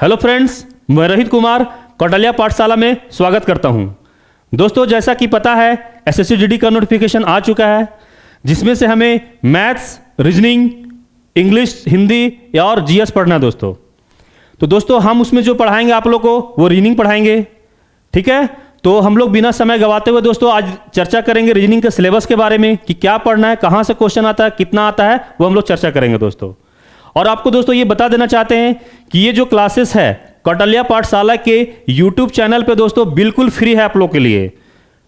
Hello friends, मैं रोहित कुमार कौटल्या पाठशाला में स्वागत करता हूं। दोस्तों, जैसा कि पता है एसएससी जीडी का नोटिफिकेशन आ चुका है, जिसमें से हमें मैथ्स, रीजनिंग, इंग्लिश, हिंदी और जीएस पढ़ना है दोस्तों। तो दोस्तों, हम उसमें जो पढ़ाएंगे आप लोग को वो रीजनिंग पढ़ाएंगे, ठीक है। तो हम लोग बिना समय गवाते हुए दोस्तों आज चर्चा करेंगे रीजनिंग के सिलेबस के बारे में कि क्या पढ़ना है, कहाँ से क्वेश्चन आता है, कितना आता है, वो हम लोग चर्चा करेंगे दोस्तों। और आपको दोस्तों ये बता देना चाहते हैं कि ये जो क्लासेस है कौटल्या पाठशाला के यूट्यूब चैनल पे दोस्तों बिल्कुल फ्री है आप लोग के लिए,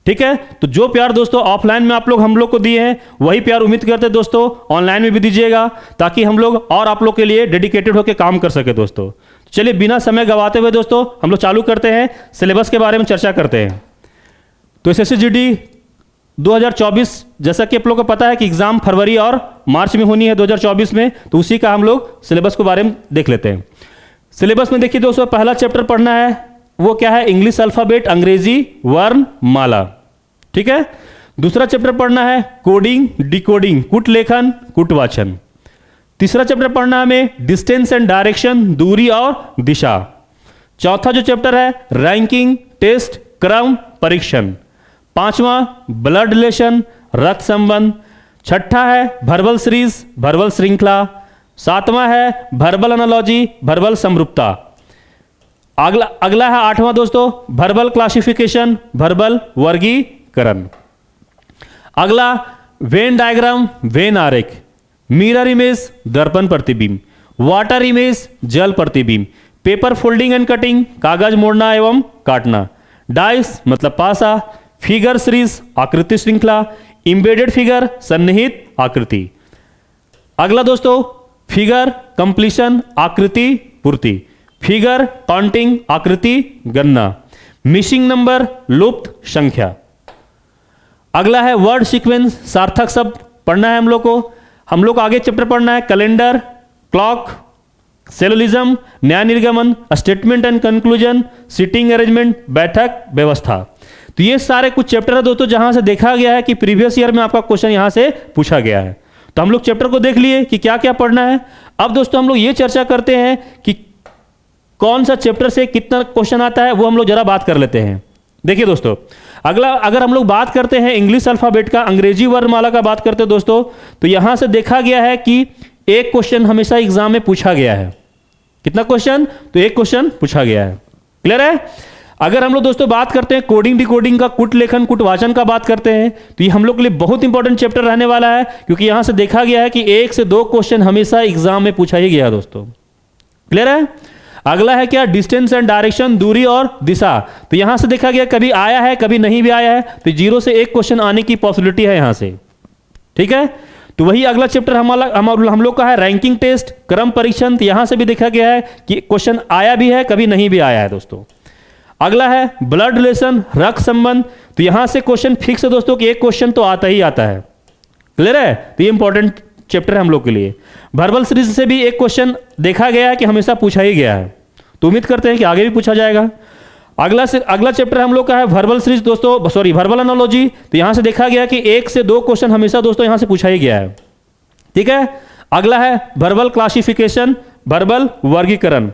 ठीक है। तो जो प्यार दोस्तों ऑफलाइन में आप लोग हम लोग को दिए हैं वही प्यार उम्मीद करते हैं दोस्तों ऑनलाइन में भी दीजिएगा, ताकि हम लोग और आप लोग के लिए डेडिकेटेड होकर काम कर सके दोस्तों। चलिए बिना समय गवाते हुए दोस्तों हम लोग चालू करते हैं, सिलेबस के बारे में चर्चा करते हैं। तो एसएससी जीडी 2024 जैसा कि आप लोगों को पता है कि एग्जाम फरवरी और मार्च में होनी है 2024 में, तो उसी का हम लोग सिलेबस के बारे में देख लेते हैं। सिलेबस में देखिए दोस्तों, पहला चैप्टर पढ़ना है वो क्या है, इंग्लिश अल्फाबेट, अंग्रेजी वर्ण माला, ठीक है। दूसरा चैप्टर पढ़ना है कोडिंग, डिकोडिंग, कुट लेखन, कुट वाचन। तीसरा चैप्टर पढ़ना है हमें डिस्टेंस एंड डायरेक्शन, दूरी और दिशा। चौथा जो चैप्टर है रैंकिंग, टेस्ट, क्रम, परीक्षण। पांचवा ब्लड रिलेशन, रक्त संबंध। छठा है वर्बल सीरीज, वर्बल श्रृंखला। सातवां है वर्बल एनालॉजी, वर्बल समरूपता। अगला है आठवां दोस्तों वर्बल क्लासिफिकेशन, वर्बल वर्गीकरण। अगला वेन डायग्राम, वेन आरेख। मिरर इमेज, दर्पण प्रतिबिंब। वाटर इमेज, जल प्रतिबिंब। पेपर फोल्डिंग एंड कटिंग, कागज मोड़ना एवं काटना। डाइस मतलब पासा। फिगर सीरीज, आकृति श्रृंखला। इंबेडेड फिगर, सन्निहित आकृति। अगला दोस्तों फिगर कंप्लीशन, आकृति पूर्ति। फिगर काउंटिंग, आकृति गणना। मिसिंग नंबर, लुप्त संख्या। अगला है वर्ड सीक्वेंस, सार्थक शब्द पढ़ना है हम लोग को आगे चैप्टर पढ़ना है कैलेंडर, क्लॉक, सेलोलिज्म, न्याय निर्गमन, statement and conclusion, sitting arrangement, बैठक व्यवस्था। तो ये सारे कुछ चैप्टर है दोस्तों जहां से देखा गया है कि प्रीवियस ईयर में आपका क्वेश्चन यहां से पूछा गया है। तो हम लोग चैप्टर को देख लिए कि क्या क्या पढ़ना है। अब दोस्तों हम लोग ये चर्चा करते हैं कि कौन सा चैप्टर से कितना क्वेश्चन आता है, वो हम लोग जरा बात कर लेते हैं। देखिए दोस्तों, अगर हम लोग बात करते हैं इंग्लिश अल्फाबेट का, अंग्रेजी वर्णमाला का बात करते हैं दोस्तों, तो यहां से देखा गया है कि एक क्वेश्चन हमेशा एग्जाम में पूछा गया है। कितना क्वेश्चन? तो एक क्वेश्चन पूछा गया है। क्लियर है? अगर हम लोग दोस्तों बात करते हैं कोडिंग डिकोडिंग का, कुट लेखन कुट वाचन का बात करते हैं, तो ये हम लोग के लिए बहुत इंपॉर्टेंट चैप्टर रहने वाला है, क्योंकि यहां से देखा गया है कि 1 से 2 क्वेश्चन हमेशा एग्जाम में पूछा ही गया दोस्तों। क्लियर है? अगला है क्या, डिस्टेंस एंड डायरेक्शन, दूरी और दिशा। तो यहां से देखा गया कभी आया है कभी नहीं भी आया है, तो 0 से 1 क्वेश्चन आने की पॉसिबिलिटी है यहां से, ठीक है। तो वही अगला चैप्टर हम लोग का है रैंकिंग टेस्ट, क्रम परीक्षण। तो यहां से भी देखा गया है कि क्वेश्चन आया भी है कभी नहीं भी आया है दोस्तों। अगला है ब्लड रिलेशन, रक्त संबंध। तो यहां से क्वेश्चन फिक्स है दोस्तों कि एक क्वेश्चन तो आता ही आता है। क्लियर है? तो ये इंपॉर्टेंट चैप्टर है हम लोग के लिए। वर्बल सीरीज से भी एक क्वेश्चन देखा गया है कि हमेशा पूछा ही गया है, तो उम्मीद करते हैं कि आगे भी पूछा जाएगा। अगला चैप्टर हम लोग का है वर्बल सीरीज दोस्तों, वर्बल एनालॉजी। तो यहां से देखा गया कि 1 से 2 क्वेश्चन हमेशा दोस्तों यहां से पूछा ही गया है, ठीक है। अगला है वर्बल क्लासिफिकेशन, वर्बल वर्गीकरण।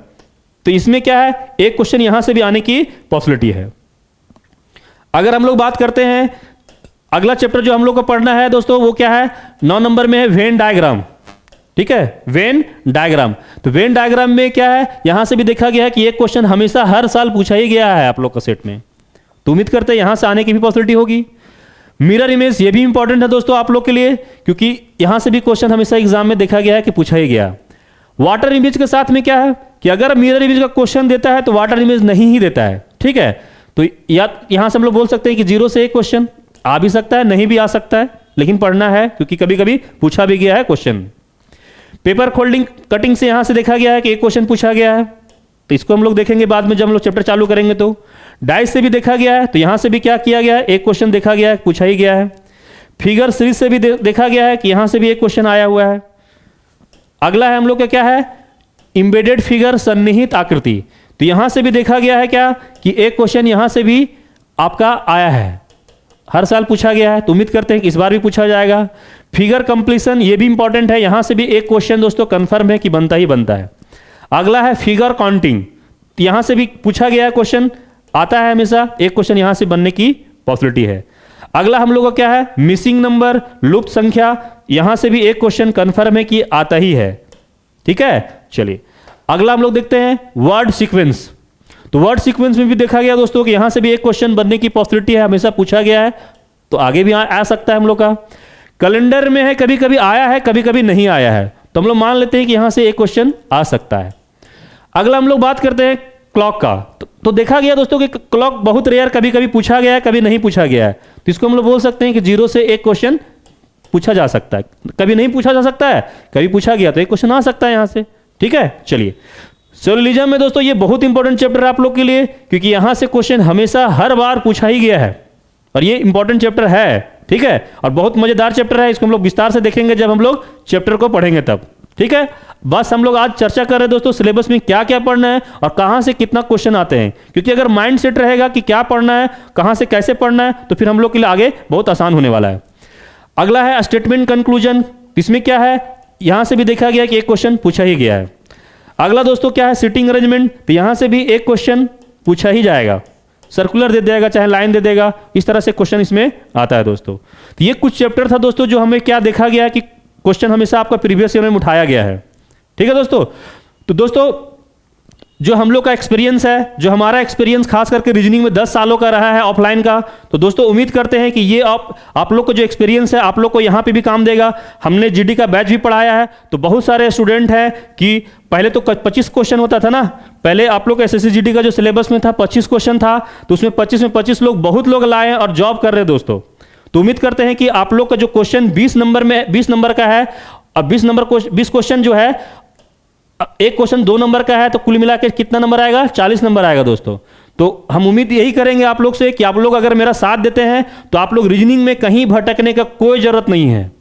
तो इसमें क्या है, एक क्वेश्चन यहां से भी आने की पॉसिबिलिटी है। अगर हम लोग बात करते हैं अगला चैप्टर जो हम लोग को पढ़ना है दोस्तों, वो क्या है, 9 नंबर में है वेन डायग्राम, ठीक है। वेन डायग्राम, तो वेन डायग्राम में क्या है, यहां से भी देखा गया है कि एक क्वेश्चन हमेशा हर साल पूछा ही गया है आप लोग का सेट में, तो उम्मीद करते हैं यहां से आने की भी पॉसिबिलिटी होगी। मिरर इमेज, ये भी इंपॉर्टेंट है दोस्तों आप लोग के लिए, क्योंकि यहां से भी क्वेश्चन हमेशा एग्जाम में देखा गया है कि पूछा ही गया। वाटर इमेज के साथ में क्या है कि अगर मिरर इमेज का क्वेश्चन देता है तो वाटर इमेज नहीं ही देता है, ठीक है। तो यहां से हम लोग बोल सकते हैं कि 0 से 1 क्वेश्चन आ भी सकता है, नहीं भी आ सकता है, लेकिन पढ़ना है क्योंकि कभी कभी पूछा भी गया है क्वेश्चन। पेपर फोल्डिंग कटिंग से यहां से देखा गया है कि एक क्वेश्चन पूछा गया है, तो इसको हम लोग देखेंगे बाद में जब हम लोग चैप्टर चालू करेंगे। तो डाइस से भी देखा गया है, तो यहां से भी क्या किया गया है, एक क्वेश्चन देखा गया है, पूछा ही गया है। फिगर सीरीज से भी देखा गया है कि यहां से भी एक क्वेश्चन आया हुआ है। अगला है हम लोग का क्या है, इंबेडेड फिगर, सन्निहित आकृति। तो यहां से भी देखा गया है क्या कि एक क्वेश्चन यहां से भी आपका आया है, हर साल पूछा गया है, तो उम्मीद करते हैं कि इस बार भी पूछा जाएगा। फिगर कंप्लीशन, ये भी इंपॉर्टेंट है, यहां से भी एक क्वेश्चन दोस्तों कंफर्म है कि बनता ही बनता है। अगला है फिगर काउंटिंग, यहां से भी पूछा गया क्वेश्चन आता है, हमेशा एक क्वेश्चन यहां से बनने की पॉसिबिलिटी है। अगला हम लोग का क्या है, मिसिंग नंबर, लुप्त संख्या, यहां से भी एक क्वेश्चन कंफर्म है कि आता ही है। ठीक है, चलिए अगला हम लोग देखते हैं वर्ड सीक्वेंस। तो वर्ड सीक्वेंस में भी देखा गया दोस्तों कि यहां से भी एक क्वेश्चन बनने की पॉसिबिलिटी है, हमेशा पूछा गया है, तो आगे भी आ सकता है हम लोग का। कैलेंडर में है, कभी कभी आया है, कभी कभी नहीं आया है, तो हम लोग मान लेते हैं कि यहां से एक क्वेश्चन आ सकता है। अगला हम लोग बात करते हैं क्लॉक का। तो देखा गया दोस्तों कि क्लॉक बहुत रेयर, कभी कभी पूछा गया है, कभी नहीं पूछा गया है, तो इसको हम लोग बोल सकते हैं कि 0 से एक क्वेश्चन पूछा जा सकता है, कभी नहीं पूछा जा सकता है, कभी पूछा गया तो एक क्वेश्चन आ सकता है यहां से। ठीक है, चलिए सोलिज्म में दोस्तों ये बहुत इंपॉर्टेंट चैप्टर है आप लोग के लिए, क्योंकि यहां से क्वेश्चन हमेशा हर बार पूछा ही गया है और ये इंपॉर्टेंट चैप्टर है। ठीक है, और बहुत मजेदार चैप्टर है, इसको हम लोग विस्तार से देखेंगे जब हम लोग चैप्टर को पढ़ेंगे तब। ठीक है, बस हम लोग आज चर्चा कर रहे हैं दोस्तों सिलेबस में क्या क्या पढ़ना है और कहां से कितना क्वेश्चन आते हैं, क्योंकि अगर माइंड सेट रहेगा कि क्या पढ़ना है, कहां से कैसे पढ़ना है, तो फिर हम लोग के लिए आगे बहुत आसान होने वाला है। अगला है स्टेटमेंट कंक्लूजन। इसमें क्या है, यहां से भी देखा गया कि एक क्वेश्चन पूछा ही गया है। अगला दोस्तों क्या है, सिटिंग अरेंजमेंट, तो यहां से भी एक क्वेश्चन पूछा ही जाएगा, सर्कुलर दे देगा चाहे लाइन दे देगा, इस तरह से क्वेश्चन इसमें आता है दोस्तों। तो ये कुछ चैप्टर था दोस्तों जो हमें क्या देखा गया है कि क्वेश्चन हमेशा आपका प्रीवियस ईयर में उठाया गया है। ठीक है दोस्तों, तो दोस्तों जो हम लोग का एक्सपीरियंस है, जो हमारा एक्सपीरियंस खास करके रीजनिंग में 10 सालों का रहा है ऑफलाइन का, तो दोस्तों उम्मीद करते हैं कि ये आप लोग को जो एक्सपीरियंस है आप लोग को यहाँ पे भी काम देगा। हमने जीडी का बैच भी पढ़ाया है, तो बहुत सारे स्टूडेंट हैं कि पहले तो 25 क्वेश्चन होता था ना, पहले आप लोग एसएससी जीडी का जो सिलेबस में था 25 क्वेश्चन था, तो उसमें 25 में 25 लोग बहुत लोग लाए और जॉब कर रहे हैं दोस्तों। तो उम्मीद करते हैं कि आप लोग का जो क्वेश्चन 20 नंबर का है, और 20 क्वेश्चन जो है, एक क्वेश्चन 2 नंबर का है, तो कुल मिला के कितना नंबर आएगा, 40 नंबर आएगा दोस्तों। तो हम उम्मीद यही करेंगे आप लोग से कि आप लोग अगर मेरा साथ देते हैं तो आप लोग रीजनिंग में कहीं भटकने का कोई जरूरत नहीं है।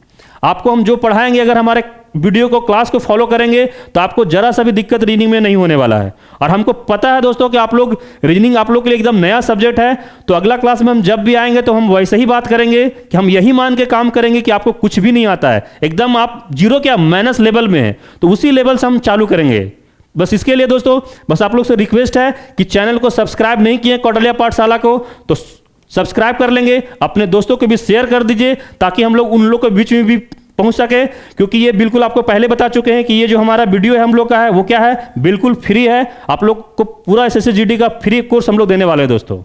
आपको हम जो पढ़ाएंगे, अगर हमारे वीडियो को क्लास को फॉलो करेंगे तो आपको जरा सा भी दिक्कत रीजनिंग में नहीं होने वाला है। और हमको पता है दोस्तों कि आप लोग रीजनिंग आप लोग के लिए एकदम नया सब्जेक्ट है, तो अगला क्लास में हम जब भी आएंगे तो हम वैसे ही बात करेंगे कि हम यही मान के काम करेंगे कि आपको कुछ भी नहीं आता है, एकदम आप जीरो क्या माइनस लेवल में है, तो उसी लेवल से हम चालू करेंगे। बस इसके लिए दोस्तों बस आप लोग से रिक्वेस्ट है कि चैनल को सब्सक्राइब नहीं किए कौटिल्य पाठशाला को, तो सब्सक्राइब कर लेंगे, अपने दोस्तों को भी शेयर कर दीजिए ताकि हम लोग उन लोग के बीच में भी पहुंच सके, क्योंकि ये बिल्कुल आपको पहले बता चुके हैं कि ये जो हमारा वीडियो है हम लोग का है वो क्या है, बिल्कुल फ्री है। आप लोग को पूरा एसएससी जीडी का फ्री कोर्स हम लोग देने वाले हैं दोस्तों।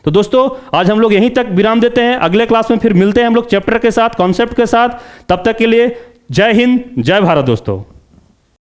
तो दोस्तों आज हम लोग यहीं तक विराम देते हैं, अगले क्लास में फिर मिलते हैं हम लोग चैप्टर के साथ, कॉन्सेप्ट के साथ। तब तक के लिए जय हिंद, जय भारत दोस्तों।